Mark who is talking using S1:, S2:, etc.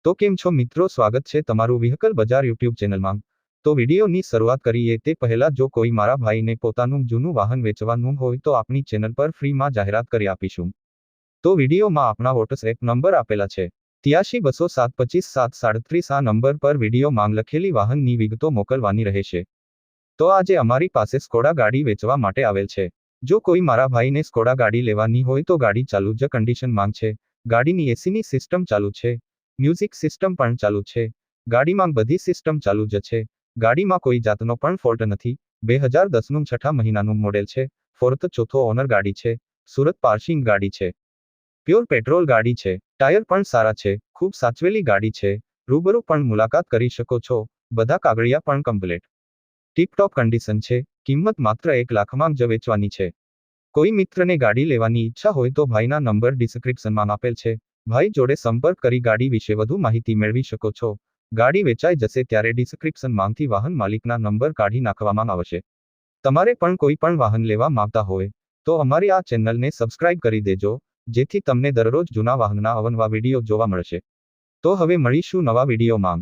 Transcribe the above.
S1: તો કેમ છો મિત્રો, સ્વાગત છે તમારું વ્હીકલ બજાર યુટ્યુબ ચેનલમાં। તો વિડીયોની શરૂઆત કરીએ તે પહેલા જો કોઈ મારા ભાઈને પોતાનું જૂનું વાહન વેચવાનું હોય તો આપણી ચેનલ પર ફ્રીમાં જાહેરાત કરી આપીશું। તો વિડીયોમાં આપણા વોટ્સએપ નંબર આપેલા છે 8320725737 આ નંબર પર વિડીયો માંગ લખેલી વાહનની વિગતો મોકલવાની રહેશે। તો આજે અમારી પાસે સ્કોડા ગાડી વેચવા માટે આવેલ છે। જો કોઈ મારા ભાઈને સ્કોડા ગાડી લેવાની હોય તો ગાડી ચાલુ જ કન્ડિશન માંગ છે। ગાડીની એસીની સિસ્ટમ ચાલુ છે, મ્યુઝિક સિસ્ટમ પણ ચાલુ છે, ગાડીમાં બધી સિસ્ટમ ચાલુ જ છે। ગાડીમાં કોઈ જાતનો પણ ફોલ્ટ નથી। 2010નું 6 મહિનાનું મોડેલ છે। ફોર્થ ચોથો ઓનર ગાડી છે। સુરત પાર્સિંગ ગાડી છે। પ્યોર પેટ્રોલ ગાડી છે। ટાયર પણ સારા છે, ખૂબ સાચવેલી ગાડી છે। રૂબરૂ પણ મુલાકાત કરી શકો છો। બધા કાગળિયા પણ કમ્પ્લીટ ટીપટોપ કન્ડિશન છે। કિંમત માત્ર 1 લાખમાં જ વેચવાની છે। કોઈ મિત્રને ગાડી લેવાની ઈચ્છા હોય તો ભાઈના નંબર ડિસ્ક્રિપ્શનમાં આપેલ છે। ભાઈ જોડે સંપર્ક કરી ગાડી વિશે વધુ માહિતી મેળવી શકો છો। ગાડી વેચાઈ જશે ત્યારે ડિસ્ક્રિપ્શનમાંથી વાહન માલિકના નંબર કાઢી નાખવામાં આવશે। તમારે પણ કોઈ પણ વાહન લેવા માંગતા હોય તો અમારી આ ચેનલને સબસ્ક્રાઇબ કરી દેજો, જેથી તમને દરરોજ જૂના વાહનના અવનવા વિડીયો જોવા મળશે। તો હવે મળીશું નવા વિડીયોમાં।